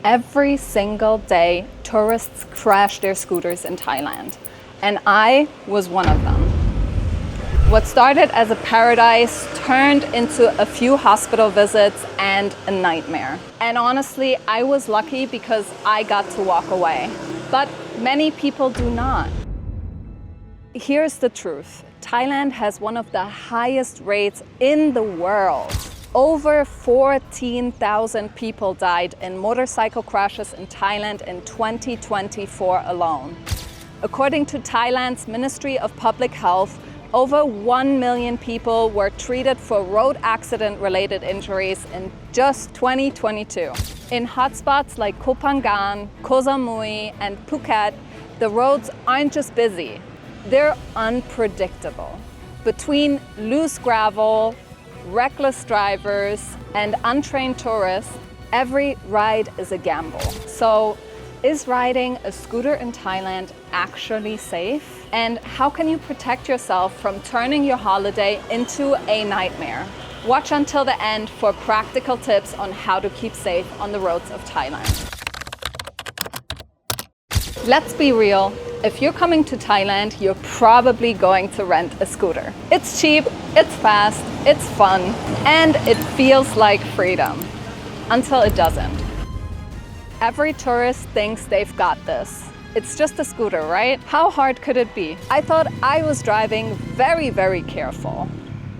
Every single day, tourists crash their scooters in Thailand, and I was one of them. What started as a paradise turned into a few hospital visits and a nightmare. And honestly, I was lucky because I got to walk away. But many people do not. Here's the truth. Thailand has one of the highest rates in the world. Over 14,000 people died in motorcycle crashes in Thailand in 2024 alone. According to Thailand's Ministry of Public Health, over 1 million people were treated for road accident-related injuries in just 2022. In hotspots like Koh Phangan, Koh Samui, and Phuket, the roads aren't just busy, they're unpredictable. Between loose gravel, reckless drivers, and untrained tourists, every ride is a gamble. So, is riding a scooter in Thailand actually safe? And how can you protect yourself from turning your holiday into a nightmare? Watch until the end for practical tips on how to keep safe on the roads of Thailand. Let's be real, if you're coming to Thailand, you're probably going to rent a scooter. It's cheap, it's fast, it's fun, and it feels like freedom. Until it doesn't. Every tourist thinks they've got this. It's just a scooter, right? How hard could it be? I thought I was driving very careful,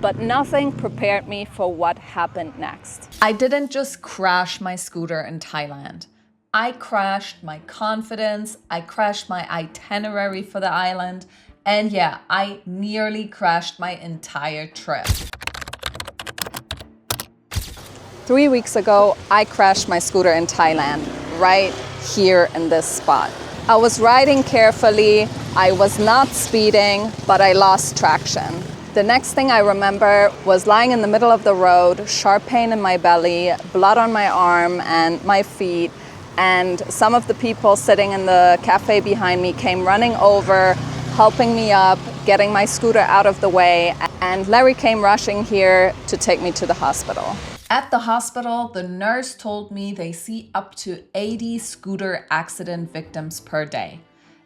but nothing prepared me for what happened next. I didn't just crash my scooter in Thailand. I crashed my confidence, I crashed my itinerary for the island, and yeah, I nearly crashed my entire trip. 3 weeks ago, I crashed my scooter in Thailand, right here in this spot. I was riding carefully, I was not speeding, but I lost traction. The next thing I remember was lying in the middle of the road, sharp pain in my belly, blood on my arm and my feet, and some of the people sitting in the cafe behind me came running over, helping me up, getting my scooter out of the way, and Larry came rushing here to take me to the hospital. At the hospital, the nurse told me they see up to 80 scooter accident victims per day.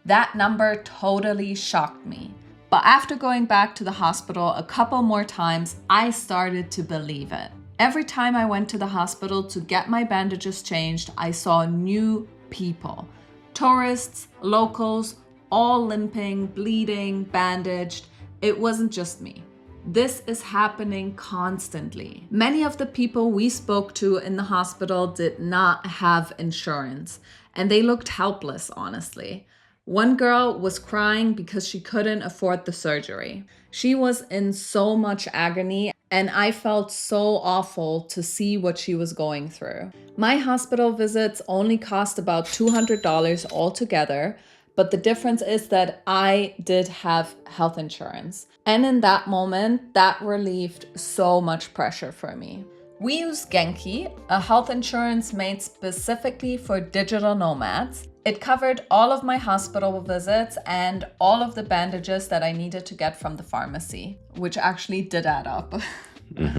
That number totally shocked me. But after going back to the hospital a couple more times, I started to believe it. Every time I went to the hospital to get my bandages changed, I saw new people. Tourists, locals, all limping, bleeding, bandaged. It wasn't just me. This is happening constantly. Many of the people we spoke to in the hospital did not have insurance, and they looked helpless, honestly. One girl was crying because she couldn't afford the surgery. She was in so much agony, and I felt so awful to see what she was going through. My hospital visits only cost about $200 altogether, but the difference is that I did have health insurance. And in that moment, that relieved so much pressure for me. We use Genki, a health insurance made specifically for digital nomads. It covered all of my hospital visits and all of the bandages that I needed to get from the pharmacy, which actually did add up.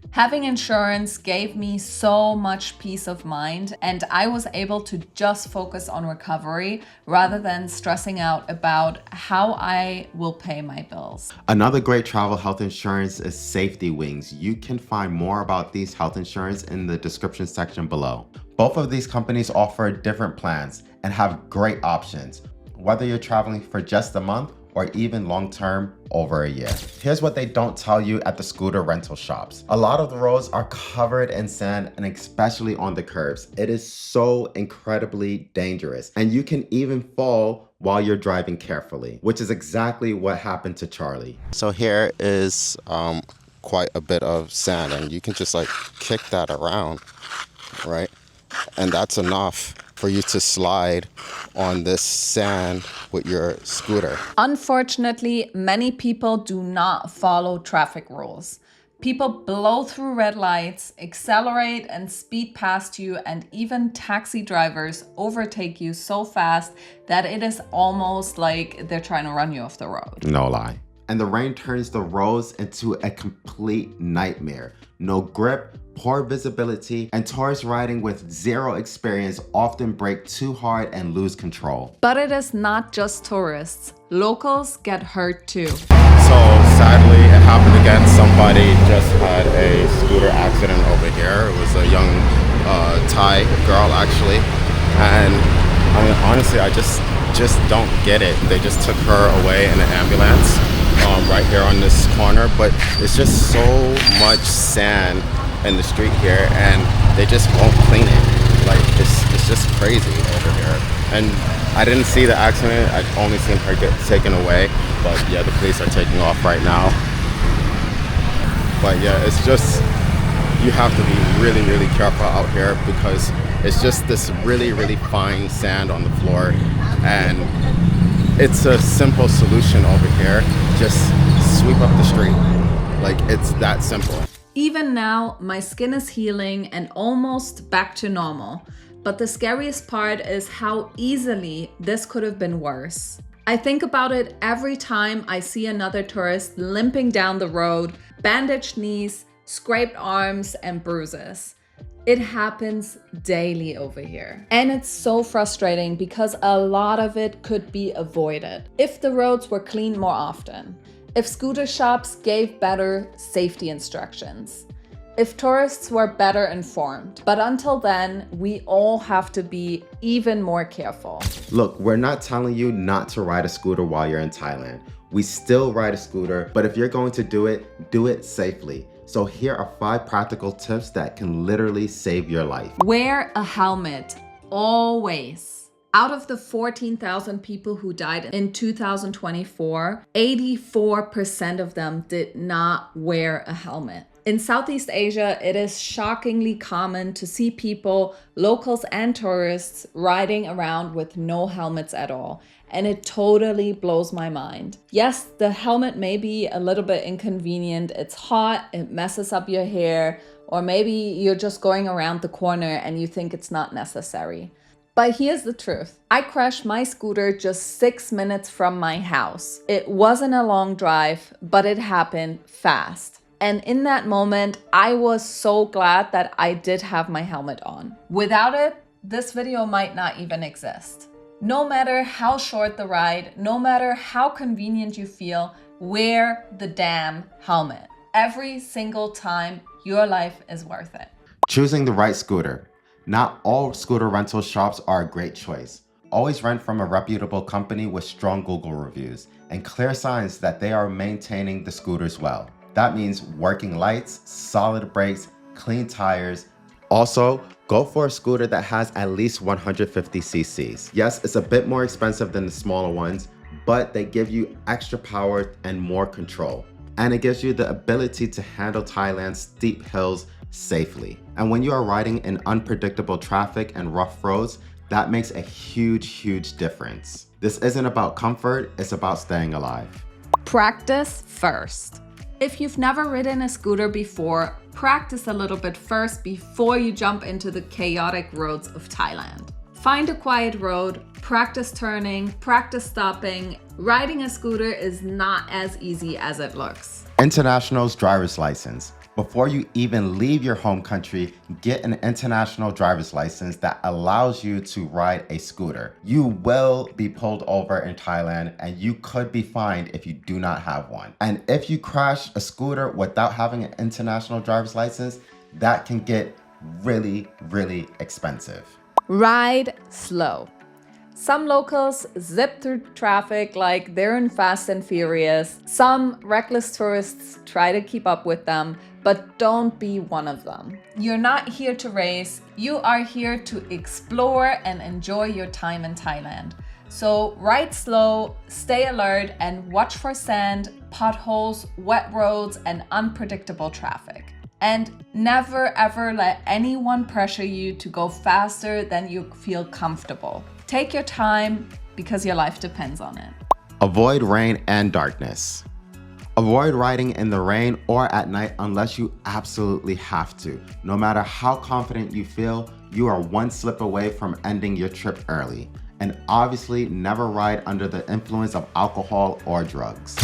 Having insurance gave me so much peace of mind, and I was able to just focus on recovery rather than stressing out about how I will pay my bills. Another great travel health insurance is Safety Wings. You can find more about these health insurance in the description section below. Both of these companies offer different plans and have great options, whether you're traveling for just a month or even long-term over a year. Here's what they don't tell you at the scooter rental shops. A lot of the roads are covered in sand, and especially on the curbs. It is so incredibly dangerous, and you can even fall while you're driving carefully, which is exactly what happened to Charlie. So here is quite a bit of sand, and you can just like kick that around, right? And that's enough for you to slide on this sand with your scooter. Unfortunately, many people do not follow traffic rules. People blow through red lights, accelerate and speed past you, and even taxi drivers overtake you so fast that it is almost like they're trying to run you off the road. No lie. and the rain turns the roads into a complete nightmare. No grip, poor visibility, and tourists riding with zero experience often brake too hard and lose control. But it is not just tourists. Locals get hurt too. So sadly, it happened again. Somebody just had a scooter accident over here. It was a young Thai girl actually, and I mean honestly, I just don't get it. They just took her away in an ambulance right here on this corner, but it's just so much sand in the street here, and they just won't clean it. Like it's just crazy over here. And I didn't see the accident. I only seen her get taken away, but yeah, the police are taking off right now. But yeah, it's just, you have to be really, really careful out here because it's just this really, really fine sand on the floor, and it's a simple solution over here. Just sweep up the street. Like, it's that simple. Even now, my skin is healing and almost back to normal. But the scariest part is how easily this could have been worse. I think about it every time I see another tourist limping down the road, bandaged knees, scraped arms, and bruises. It happens daily over here. And it's so frustrating because a lot of it could be avoided if the roads were cleaned more often, if scooter shops gave better safety instructions, if tourists were better informed. But until then, we all have to be even more careful. Look, we're not telling you not to ride a scooter while you're in Thailand. We still ride a scooter, but if you're going to do it safely. So here are 5 practical tips that can literally save your life. Wear a helmet, always. Out of the 14,000 people who died in 2024, 84% of them did not wear a helmet. In Southeast Asia, it is shockingly common to see people, locals and tourists, riding around with no helmets at all. And it totally blows my mind. Yes, the helmet may be a little bit inconvenient. It's hot, it messes up your hair, or maybe you're just going around the corner and you think it's not necessary. But here's the truth. I crashed my scooter just 6 minutes from my house. It wasn't a long drive, but it happened fast. And in that moment, I was so glad that I did have my helmet on. Without it, this video might not even exist. No matter how short the ride, no matter how convenient you feel, wear the damn helmet. Every single time, your life is worth it. Choosing the right scooter. Not all scooter rental shops are a great choice. Always rent from a reputable company with strong Google reviews and clear signs that they are maintaining the scooters well. That means working lights, solid brakes, clean tires. Also, go for a scooter that has at least 150 cc's. Yes, it's a bit more expensive than the smaller ones, but they give you extra power and more control. And it gives you the ability to handle Thailand's steep hills safely. And when you are riding in unpredictable traffic and rough roads, that makes a huge difference. This isn't about comfort, it's about staying alive. Practice first. If you've never ridden a scooter before, practice a little bit first before you jump into the chaotic roads of Thailand. Find a quiet road, practice turning, practice stopping. Riding a scooter is not as easy as it looks. International's driver's license. Before you even leave your home country, get an international driver's license that allows you to ride a scooter. You will be pulled over in Thailand and you could be fined if you do not have one. And if you crash a scooter without having an international driver's license, that can get really expensive. Ride slow. Some locals zip through traffic like they're in Fast and Furious. Some reckless tourists try to keep up with them, but don't be one of them. You're not here to race, you are here to explore and enjoy your time in Thailand. So ride slow, stay alert, and watch for sand, potholes, wet roads, and unpredictable traffic. And never ever let anyone pressure you to go faster than you feel comfortable. Take your time because your life depends on it. Avoid rain and darkness. Avoid riding in the rain or at night unless you absolutely have to. No matter how confident you feel, you are one slip away from ending your trip early. And obviously never ride under the influence of alcohol or drugs.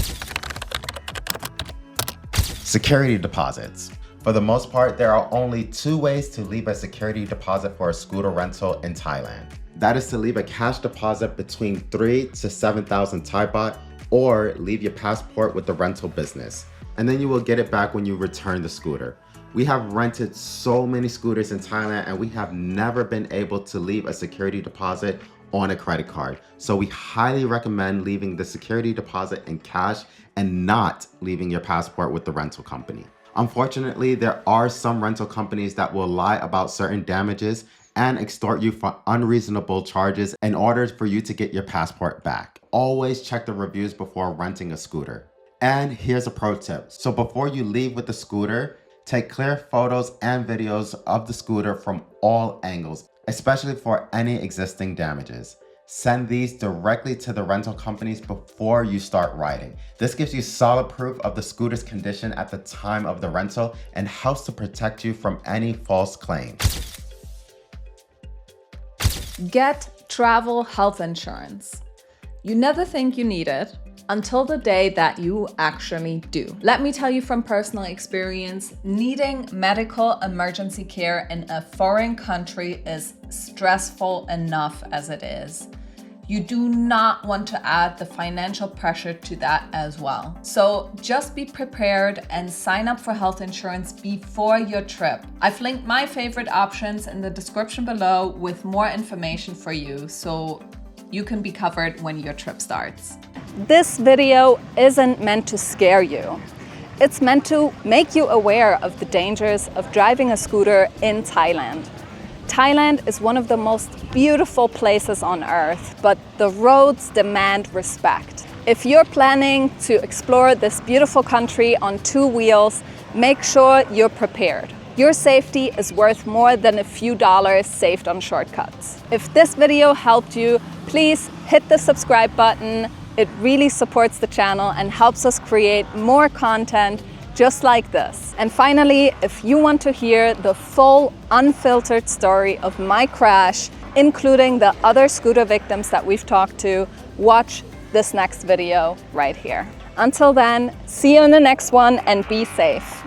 Security deposits. For the most part, there are only two ways to leave a security deposit for a scooter rental in Thailand. That is to leave a cash deposit between 3,000 to 7,000 Thai baht, or leave your passport with the rental business, and then you will get it back when you return the scooter. We have rented so many scooters in Thailand and we have never been able to leave a security deposit on a credit card. So we highly recommend leaving the security deposit in cash and not leaving your passport with the rental company. Unfortunately, there are some rental companies that will lie about certain damages and extort you for unreasonable charges in order for you to get your passport back. Always check the reviews before renting a scooter. And here's a pro tip. So before you leave with the scooter, take clear photos and videos of the scooter from all angles, especially for any existing damages. Send these directly to the rental companies before you start riding. This gives you solid proof of the scooter's condition at the time of the rental and helps to protect you from any false claims. Get travel health insurance. You never think you need it until the day that you actually do. Let me tell you from personal experience, needing medical emergency care in a foreign country is stressful enough as it is. You do not want to add the financial pressure to that as well. So just be prepared and sign up for health insurance before your trip. I've linked my favorite options in the description below with more information for you, so you can be covered when your trip starts. This video isn't meant to scare you. It's meant to make you aware of the dangers of driving a scooter in Thailand. Thailand is one of the most beautiful places on earth, but the roads demand respect. If you're planning to explore this beautiful country on two wheels, make sure you're prepared. Your safety is worth more than a few dollars saved on shortcuts. If this video helped you, please hit the subscribe button. It really supports the channel and helps us create more content just like this. And finally, if you want to hear the full, unfiltered story of my crash, including the other scooter victims that we've talked to, watch this next video right here. Until then, see you in the next one and be safe.